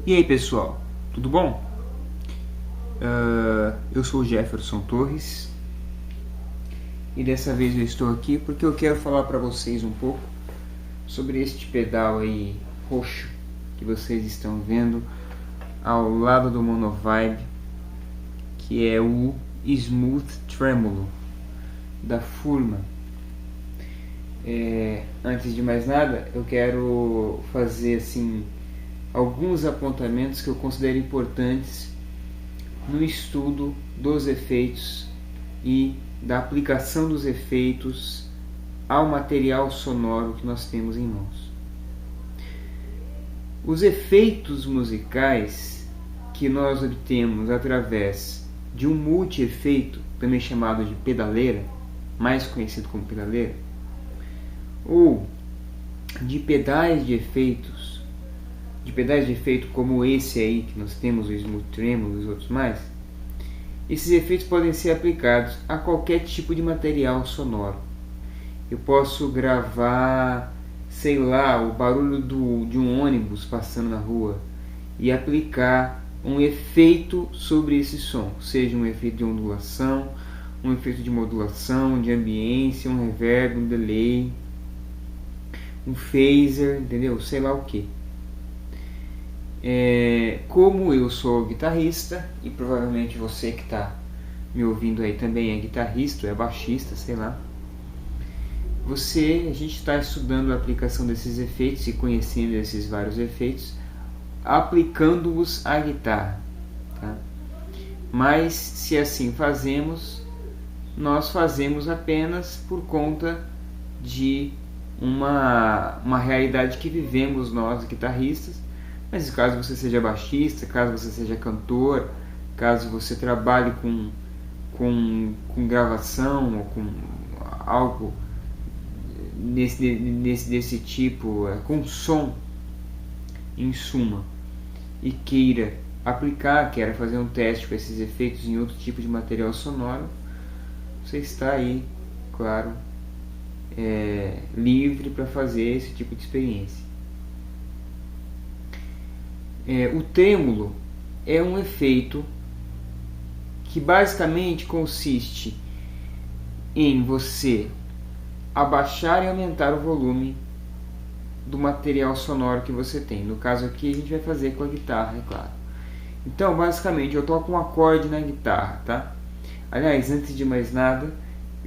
E aí pessoal, tudo bom? Eu sou o Jefferson Torres e dessa vez eu estou aqui porque eu quero falar para vocês um pouco sobre este pedal aí roxo que vocês estão vendo ao lado do Monovibe, que é o Smooth Tremolo da Furman. Antes de mais nada, eu quero fazer assim alguns apontamentos que eu considero importantes no estudo dos efeitos e da aplicação dos efeitos ao material sonoro que nós temos em mãos. Os efeitos musicais que nós obtemos através de um multi-efeito, também chamado de pedaleira, mais conhecido como pedaleira, ou de pedais de efeito como esse aí que nós temos, o Smooth Tremolo e os outros mais, esses efeitos podem ser aplicados a qualquer tipo de material sonoro. Eu posso gravar, sei lá, o barulho de um ônibus passando na rua e aplicar um efeito sobre esse som, seja um efeito de ondulação, um efeito de modulação, de ambiência, um reverb, um delay, um phaser, entendeu? Sei lá o que. Como eu sou guitarrista, e provavelmente você que está me ouvindo aí também é guitarrista, ou é baixista, sei lá, a gente está estudando a aplicação desses efeitos e conhecendo esses vários efeitos, aplicando-os à guitarra, tá? Mas se assim fazemos, nós fazemos apenas por conta de uma realidade que vivemos nós guitarristas. Mas caso você seja baixista, caso você seja cantor, caso você trabalhe com gravação ou com algo desse tipo, com som em suma, e queira fazer um teste com esses efeitos em outro tipo de material sonoro, você está aí, claro, livre para fazer esse tipo de experiência. O trêmulo é um efeito que basicamente consiste em você abaixar e aumentar o volume do material sonoro que você tem. No caso aqui a gente vai fazer com a guitarra, é claro. Então basicamente eu toco um acorde na guitarra, tá? Aliás, antes de mais nada,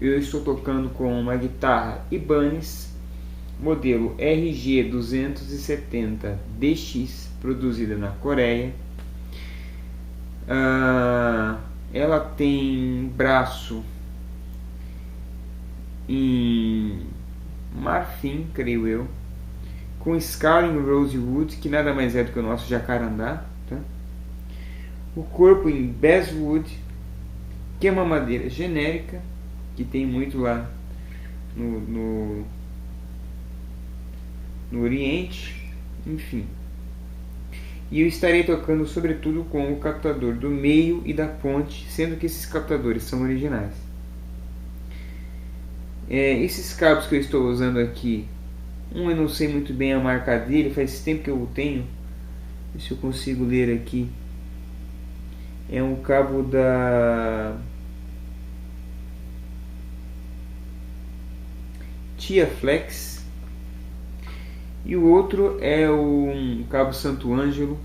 eu estou tocando com uma guitarra Ibanez modelo RG270DX, produzida na Coreia. Ela tem braço em marfim, creio eu, com escala em rosewood, que nada mais é do que o nosso jacarandá, tá? O corpo em basswood, que é uma madeira genérica que tem muito lá no Oriente, enfim. E eu estarei tocando sobretudo com o captador do meio e da ponte, sendo que esses captadores são originais. Esses cabos que eu estou usando aqui, eu não sei muito bem a marca dele, faz tempo que eu o tenho. Se eu consigo ler aqui. É um cabo da TIAFlex. E o outro é um cabo Santo Ângelo,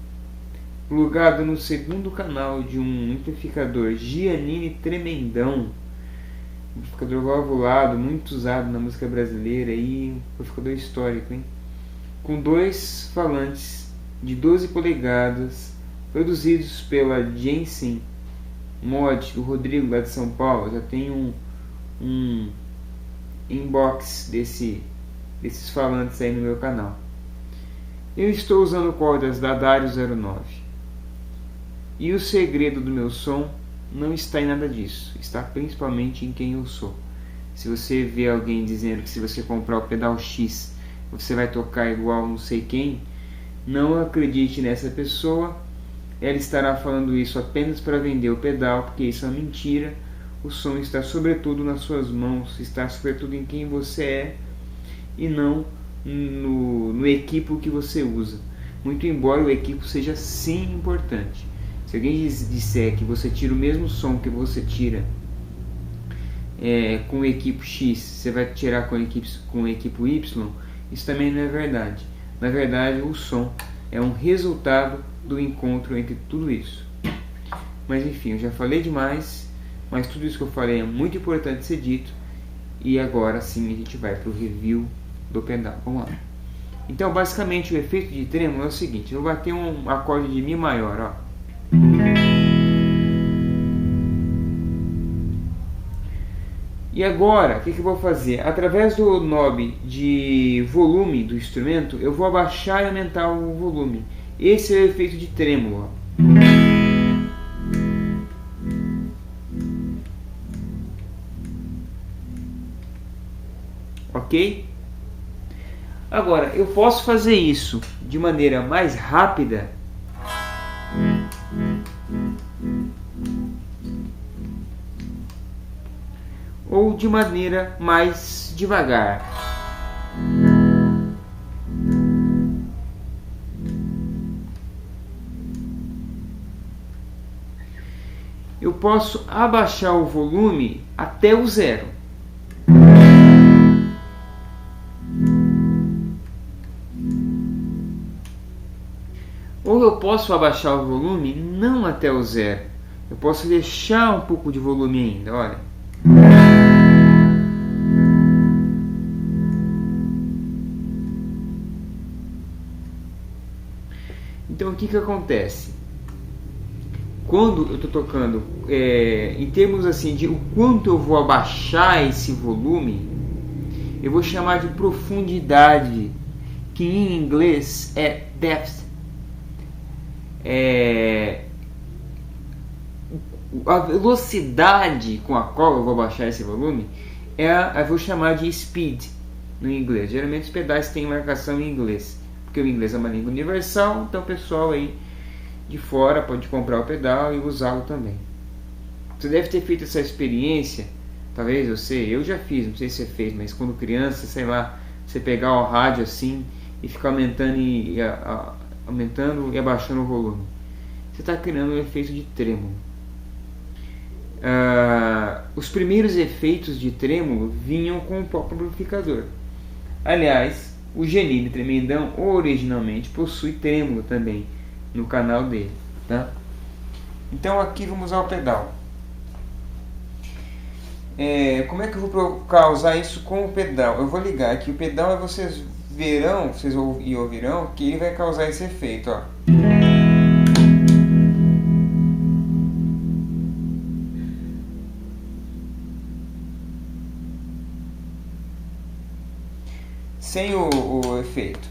plugado no segundo canal de um amplificador Giannini tremendão, amplificador valvulado, muito usado na música brasileira, e amplificador histórico, hein? Com dois falantes de 12 polegadas, produzidos pela Jensen Mod, do Rodrigo lá de São Paulo. Já tem um inbox desses falantes aí no meu canal. Eu estou usando cordas da Dario 09. E o segredo do meu som não está em nada disso, está principalmente em quem eu sou. Se você vê alguém dizendo que se você comprar o pedal X você vai tocar igual não sei quem, não acredite nessa pessoa. Ela estará falando isso apenas para vender o pedal, porque isso é uma mentira. O som está sobretudo nas suas mãos, está sobretudo em quem você é, e não no equipo que você usa. muito embora o equipo seja sim importante. Se alguém disser que você tira o mesmo som que você tira com o equipo X, você vai tirar com o equipo Y, isso também não é verdade. Na verdade, o som é um resultado do encontro entre tudo isso. Mas enfim, eu já falei demais, mas tudo isso que eu falei é muito importante ser dito. E agora sim a gente vai para o review do pedal. Vamos lá. Então, basicamente, o efeito de trêmulo é o seguinte: eu vou bater um acorde de Mi maior, ó. E agora, o que eu vou fazer? Através do knob de volume do instrumento, eu vou abaixar e aumentar o volume. Esse é o efeito de trêmulo, ó. Ok? Agora, eu posso fazer isso de maneira mais rápida ou de maneira mais devagar. Eu posso abaixar o volume até o zero. Ou eu posso abaixar o volume não até o zero. Eu posso deixar um pouco de volume ainda, olha. Então o que acontece? Quando eu estou tocando, em termos assim de o quanto eu vou abaixar esse volume, eu vou chamar de profundidade, que em inglês é depth. A velocidade com a qual eu vou baixar esse volume eu vou chamar de speed no inglês. Geralmente os pedais têm marcação em inglês, porque o inglês é uma língua universal, então o pessoal aí de fora pode comprar o pedal e usá-lo também. Você deve ter feito essa experiência, talvez eu já fiz, não sei se você fez, mas quando criança, sei lá, você pegar o rádio assim e ficar aumentando e abaixando o volume. Você está criando um efeito de trêmulo. Os primeiros efeitos de trêmulo vinham com o próprio amplificador. Aliás, o Giannini Tremendão originalmente possui trêmulo também no canal dele, tá? Então aqui vamos ao pedal. Como é que eu vou causar isso com o pedal? Eu vou ligar aqui o pedal e vocês ouvirão que ele vai causar esse efeito, ó. Sem o efeito.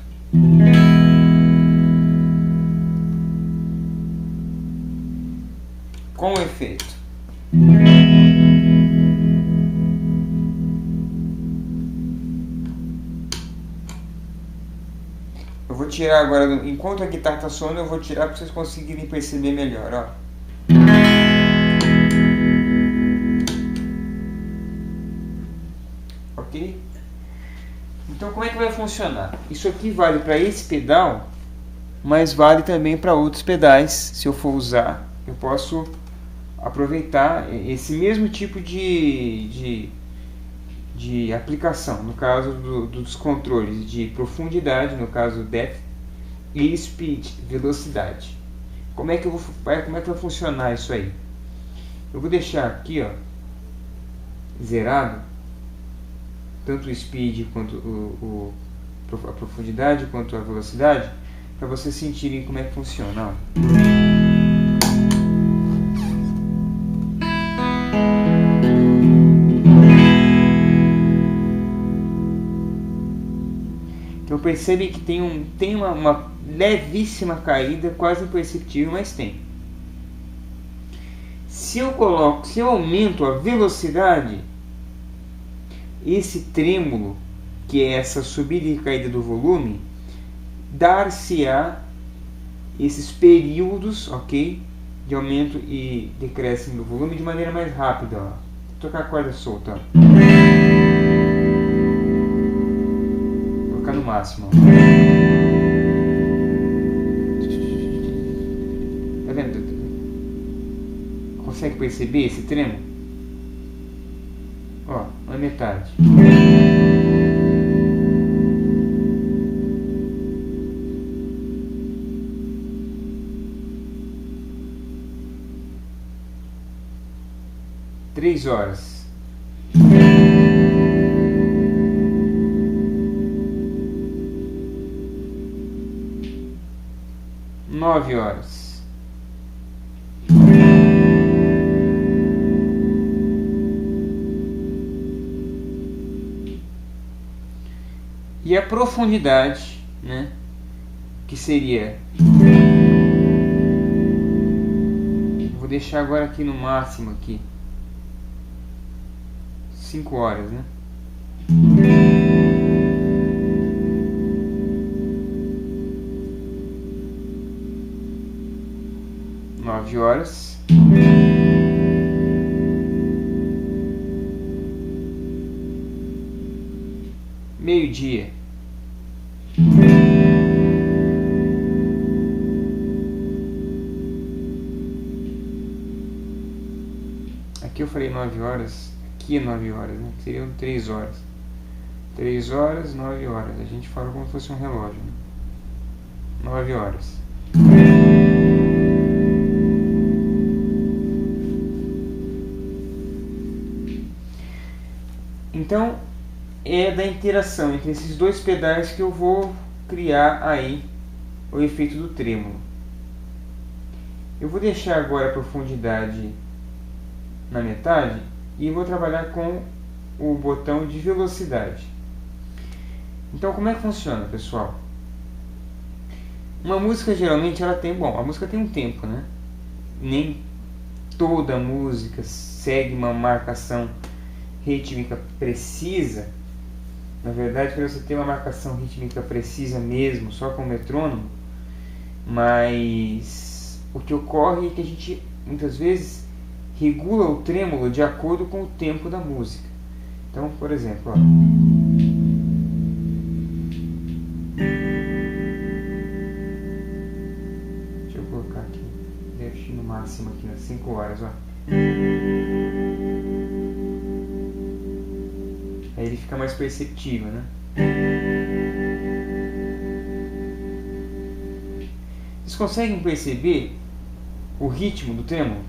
Com o efeito. Eu vou tirar agora, enquanto a guitarra está soando, eu vou tirar para vocês conseguirem perceber melhor, ó. Ok? Então como é que vai funcionar? Isso aqui vale para esse pedal, mas vale também para outros pedais. Se eu for usar, eu posso aproveitar esse mesmo tipo de aplicação, no caso dos controles de profundidade, no caso depth, e speed, velocidade. Como é que vai funcionar isso aí? Eu vou deixar aqui, ó, zerado, tanto o speed quanto a profundidade quanto a velocidade, para vocês sentirem como é que funciona, ó. Então percebe que tem uma levíssima caída, quase imperceptível, mas tem. Se eu aumento a velocidade, esse trêmulo, que é essa subida e caída do volume, dar-se-á esses períodos, ok, de aumento e decréscimo do volume de maneira mais rápida, ó. Vou tocar a corda solta, ó. Vou colocar no máximo, ó. consegue perceber esse tremolo? Ó, a metade. Três horas. Nove horas. E a profundidade, né? Que seria... Vou deixar agora aqui no máximo aqui. 5 horas, né? Nove horas. Meio-dia. Aqui eu falei 9 horas. Aqui é 9 horas, né? Seriam 3 horas. 3 horas, 9 horas. A gente fala como se fosse um relógio, né? 9 horas. Então, é da interação entre esses dois pedais que eu vou criar aí o efeito do trêmulo. Eu vou deixar agora a profundidade na metade e vou trabalhar com o botão de velocidade. Então, como é que funciona, pessoal? Uma música geralmente ela tem, a música tem um tempo, né? Nem toda música segue uma marcação rítmica precisa. Na verdade, para você ter uma marcação rítmica precisa mesmo, só com o metrônomo, mas o que ocorre é que a gente muitas vezes regula o trêmulo de acordo com o tempo da música. Então, por exemplo, ó. Deixa eu colocar aqui, deixo no máximo aqui nas 5 horas, ó. Aí ele fica mais perceptível, né? Vocês conseguem perceber o ritmo do trêmulo?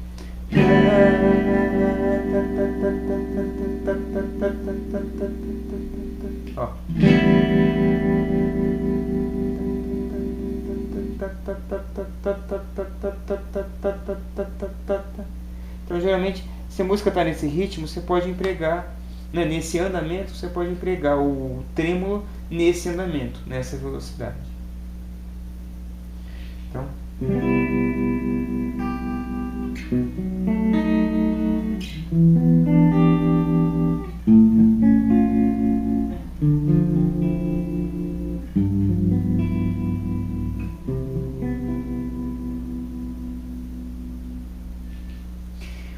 Ó. Então, geralmente, se a música está nesse ritmo, você pode empregar, né, nesse andamento, você pode empregar o trêmulo nesse andamento, nessa velocidade. Então,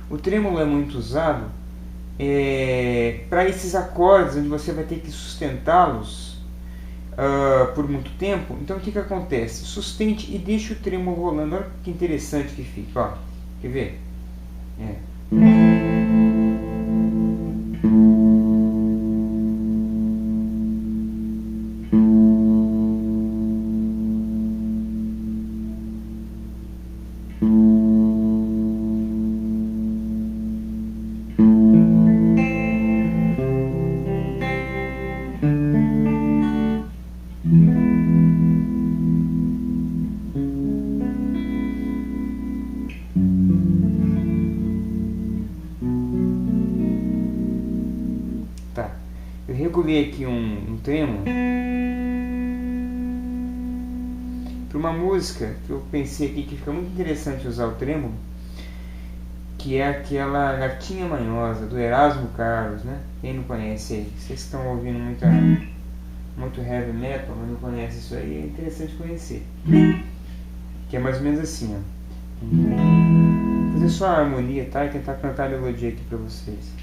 o trêmulo é muito usado para esses acordes onde você vai ter que sustentá-los por muito tempo. Então o que acontece? Sustente e deixe o trêmulo rolando. Olha que interessante que fica. Ó. Quer ver? Tá. Eu regulei aqui um trêmulo para uma música que eu pensei aqui que fica muito interessante usar o trêmulo, que é aquela Gatinha Manhosa, do Erasmo Carlos, né? Quem não conhece aí? Vocês estão ouvindo muito heavy metal, mas não conhecem isso aí, é interessante conhecer. Que é mais ou menos assim, ó. Vou fazer só a harmonia, tá? E tentar cantar a melodia aqui pra vocês.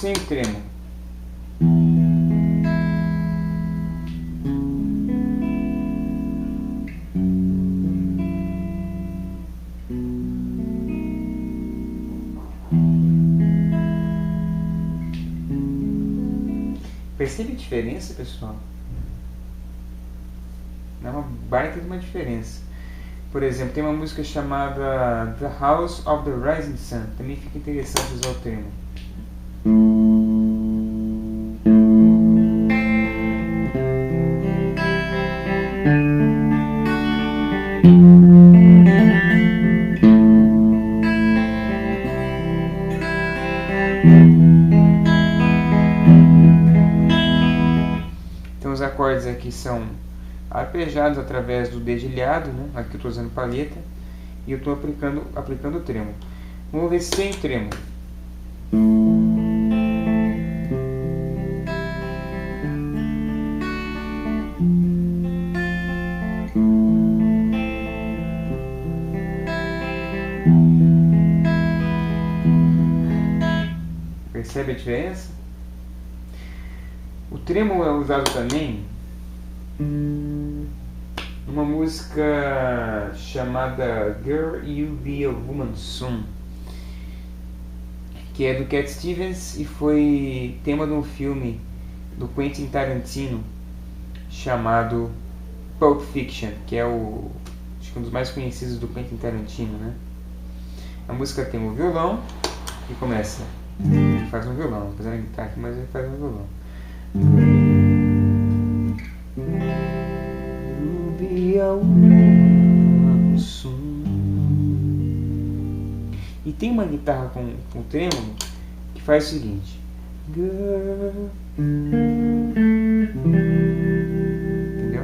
sem o trêmulo. Percebe a diferença, pessoal? É uma baita de uma diferença. Por exemplo, tem uma música chamada The House of the Rising Sun. Também fica interessante usar o trêmulo. Então os acordes aqui são arpejados através do dedilhado, né? Aqui eu estou usando palheta e eu estou aplicando o trêmulo. Vamos ver sem trêmulo. Percebe a diferença? O trêmulo é usado também numa música chamada Girl You'll Be a Woman Soon, que é do Cat Stevens e foi tema de um filme do Quentin Tarantino chamado Pulp Fiction, que é acho que um dos mais conhecidos do Quentin Tarantino, né? A música tem um violão e começa. Ele faz um violão, apesar de guitarra aqui, mas ele faz um violão. E tem uma guitarra com trêmulo que faz o seguinte. Entendeu?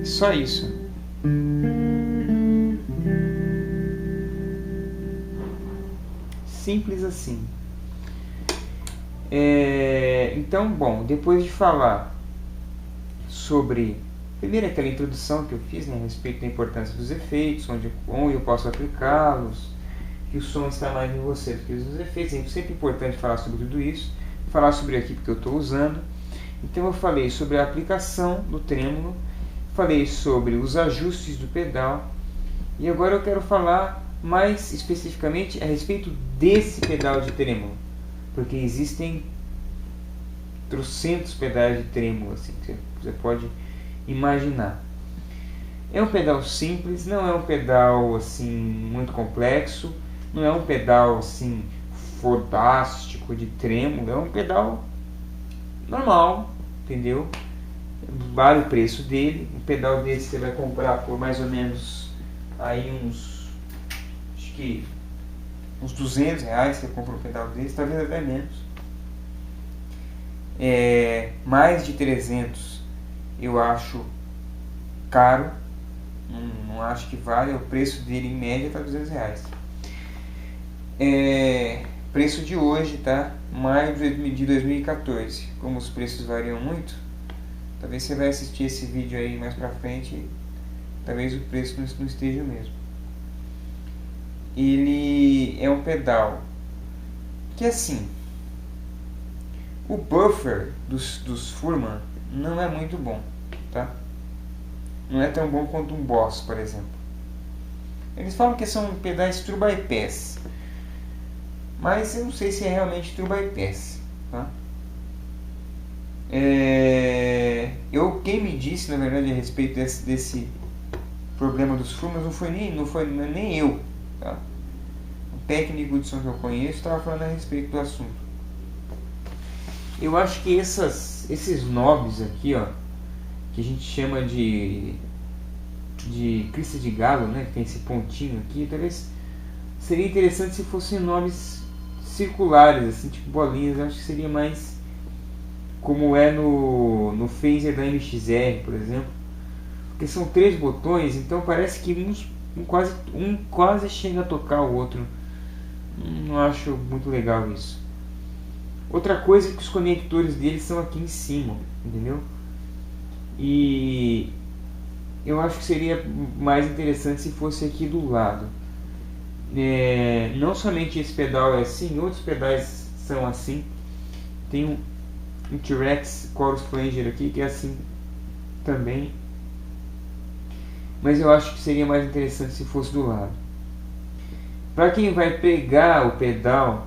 É só isso. Simples assim. Então, bom, depois de falar sobre, primeiro aquela introdução que eu fiz, né, a respeito da importância dos efeitos, onde eu posso aplicá-los, que o som está mais em você do que os efeitos, é sempre importante falar sobre tudo isso, falar sobre a equipe que eu estou usando. Então eu falei sobre a aplicação do trêmulo, falei sobre os ajustes do pedal, e agora eu quero falar mais especificamente a respeito desse pedal de trêmulo, porque existem trocentos pedais de trêmulo, assim, que você pode imaginar. É um pedal simples, não é um pedal assim muito complexo, não é um pedal assim fodástico de trêmulo, é um pedal normal, entendeu? Vale o preço dele. Um pedal desse você vai comprar por mais ou menos aí acho que uns R$200 você compra um pedal desse, talvez até menos. Mais de 300 eu acho caro, não acho que vale. O preço dele em média está R$200. Preço de hoje, tá? Maio de 2014. Como os preços variam muito, talvez você vai assistir esse vídeo aí mais pra frente, talvez o preço não esteja o mesmo. Ele é um pedal que, assim, o buffer dos Furman não é muito bom, tá? Não é tão bom quanto um Boss, por exemplo. Eles falam que são pedais true bypass, mas eu não sei se é realmente true bypass, tá? Quem me disse, na verdade, a respeito desse problema dos Furman não foi nem eu, tá? Um técnico de som que eu conheço estava falando a respeito do assunto. Eu acho que esses knobs aqui, ó, que a gente chama de crista de galo, né, que tem esse pontinho aqui, talvez seria interessante se fossem knobs circulares, assim, tipo bolinhas. Eu acho que seria mais como é no phaser da MXR, por exemplo, porque são 3 botões, então parece que um quase chega a tocar o outro. Não acho muito legal isso. Outra coisa é que os conectores deles são aqui em cima, entendeu? E eu acho que seria mais interessante se fosse aqui do lado. Não somente esse pedal é assim, outros pedais são assim. Tem um T-Rex Chorus Flanger aqui que é assim também, mas eu acho que seria mais interessante se fosse do lado. Para quem vai pregar o pedal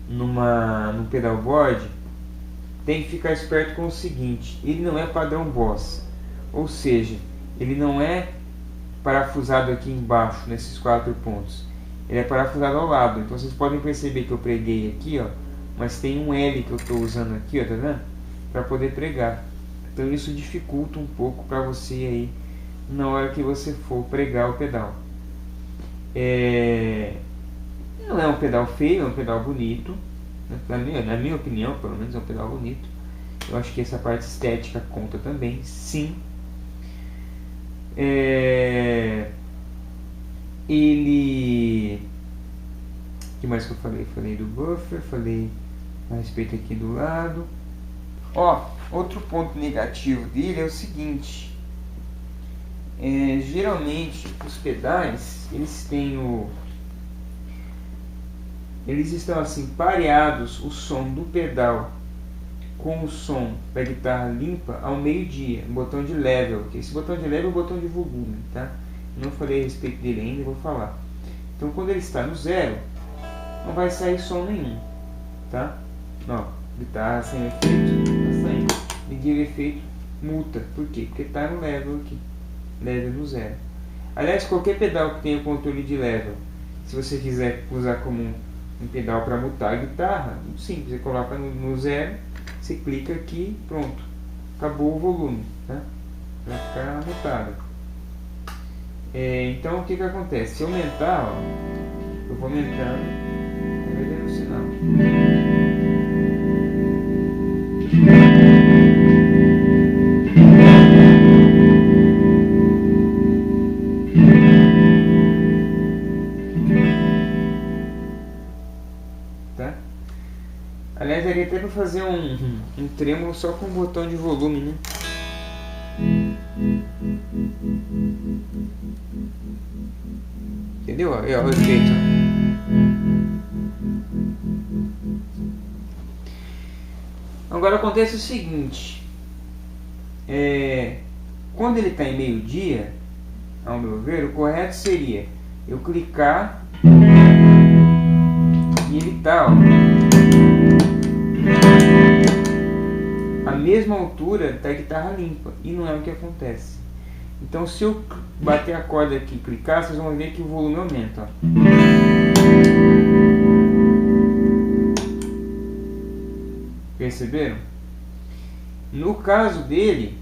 num pedalboard, tem que ficar esperto com o seguinte: ele não é padrão Boss, ou seja, ele não é parafusado aqui embaixo nesses 4 pontos, ele é parafusado ao lado. Então vocês podem perceber que eu preguei aqui, ó, mas tem um L que eu estou usando aqui, ó, tá vendo? Para poder pregar. Então isso dificulta um pouco para você aí na hora que você for pregar o pedal. Não é um pedal feio, é um pedal bonito, né? Na minha opinião, pelo menos é um pedal bonito. Eu acho que essa parte estética conta também, sim. Ele... O que mais que eu falei? Falei do buffer, falei a respeito aqui do lado. Ó, outro ponto negativo dele é o seguinte: geralmente os pedais, eles estão assim pareados, o som do pedal com o som da guitarra limpa ao meio-dia, um botão de level. Esse botão de level é o botão de volume, tá? Não falei a respeito dele ainda, vou falar. Então quando ele está no zero, não vai sair som nenhum, tá? Ó, guitarra sem efeito, tá saindo. Liguei o efeito, multa. Por quê? Porque está no level aqui, level no zero. Aliás, qualquer pedal que tenha controle de level, se você quiser usar como um pedal para mutar a guitarra, muito simples, você coloca no zero, você clica aqui, pronto, acabou o volume, tá? Vai ficar mutado. Então o que acontece? Se eu aumentar, ó, eu vou aumentando, vai dando o sinal. Tá? Aliás, daria até para fazer um trêmulo só com o botão de volume, né? Entendeu? Olha o efeito. Agora acontece o seguinte: quando ele está em meio-dia, ao meu ver, o correto seria eu clicar e ele está a mesma altura da guitarra limpa, e não é o que acontece. Então se eu bater a corda aqui e clicar, vocês vão ver que o volume aumenta, ó. Perceberam? No caso dele,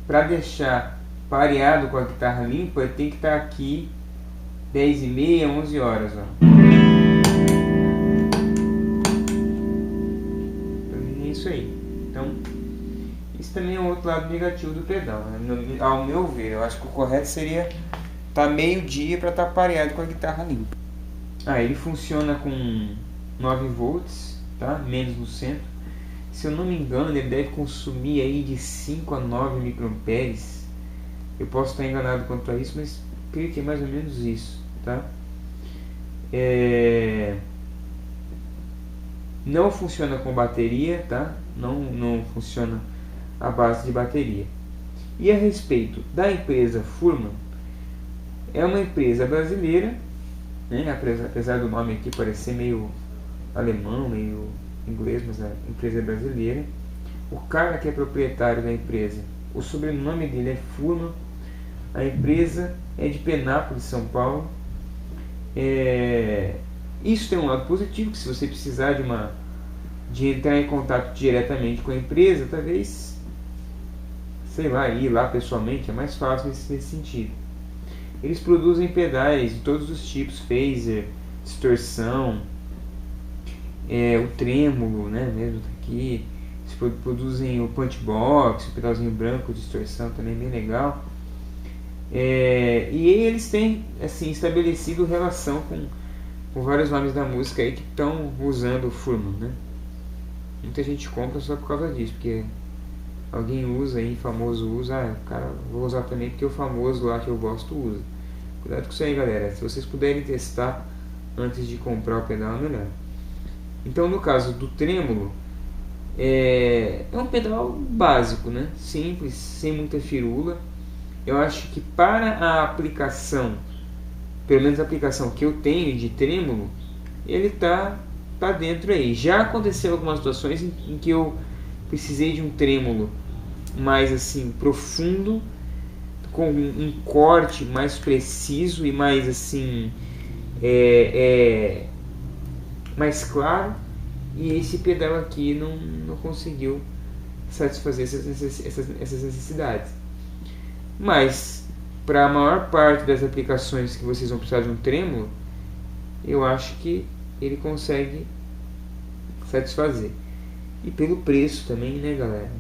para deixar pareado com a guitarra limpa, ele tem que estar aqui 10h30, 11 horas, ó. É isso aí. Então, isso também é um outro lado negativo do pedal, né? Ao meu ver, eu acho que o correto seria estar meio-dia para estar pareado com a guitarra limpa. Ele funciona com 9 volts, tá? Menos no centro. Se eu não me engano, ele deve consumir aí de 5 a 9 microamperes. Eu posso estar enganado quanto a isso, mas creio que é mais ou menos isso, tá? Não funciona com bateria, tá? Não funciona à base de bateria. E a respeito da empresa Furman, é uma empresa brasileira, né? Apesar do nome aqui parecer meio alemão, meio inglês, mas a empresa é brasileira. O cara que é proprietário da empresa, o sobrenome dele é Furman. A empresa é de Penápolis, São Paulo. Isso tem um lado positivo, que se você precisar de entrar em contato diretamente com a empresa, talvez, sei lá, ir lá pessoalmente é mais fácil nesse sentido. Eles produzem pedais de todos os tipos, phaser, distorção, o trêmulo, né, mesmo aqui. Eles produzem o punchbox, o pedalzinho branco, distorção, também bem legal. E eles têm assim estabelecido relação com vários nomes da música aí que estão usando o Furman, né? Muita gente compra só por causa disso, porque alguém usa aí, famoso usa, cara, vou usar também porque o famoso lá que eu gosto usa. Cuidado com isso aí, galera. Se vocês puderem testar antes de comprar o pedal, é melhor. Então, no caso do trêmulo, é um pedal básico, né? Simples, sem muita firula. Eu acho que para a aplicação, pelo menos a aplicação que eu tenho de trêmulo, ele tá dentro aí. Já aconteceu algumas situações em que eu precisei de um trêmulo mais assim profundo, com um corte mais preciso e mais assim mais claro, e esse pedal aqui não conseguiu satisfazer essas necessidades. Mas para a maior parte das aplicações que vocês vão precisar de um trêmulo, eu acho que ele consegue satisfazer. E pelo preço também, né, galera?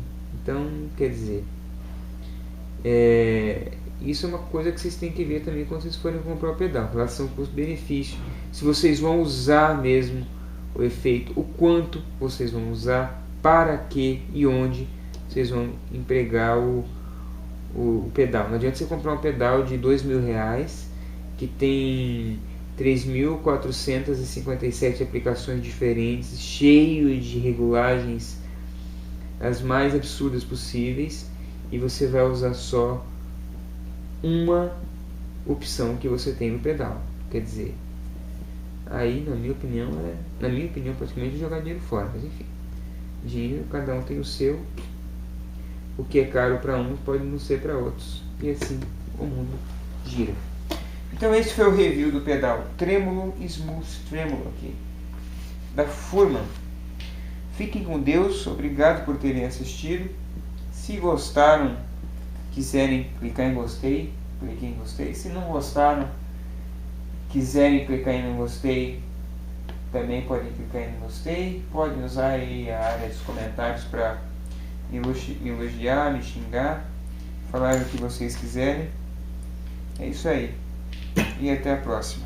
Então, quer dizer, isso é uma coisa que vocês têm que ver também quando vocês forem comprar o pedal, relação custo-benefício. Se vocês vão usar mesmo o efeito, o quanto vocês vão usar, para que e onde vocês vão empregar o pedal. Não adianta você comprar um pedal de R$2.000 que tem 3.457 aplicações diferentes, cheio de regulagens as mais absurdas possíveis, e você vai usar só uma opção que você tem no pedal. Quer dizer, aí na minha opinião praticamente jogar dinheiro fora. Mas enfim, dinheiro, cada um tem o seu. O que é caro para uns pode não ser para outros, e assim o mundo gira. Então esse foi o review do pedal Tremolo Smooth Tremolo aqui da Furman. Fiquem com Deus, obrigado por terem assistido. Se gostaram, quiserem clicar em gostei, cliquem em gostei. Se não gostaram, quiserem clicar em não gostei, também podem clicar em gostei. Podem usar aí a área dos comentários para me elogiar, me xingar, falar o que vocês quiserem. É isso aí. E até a próxima.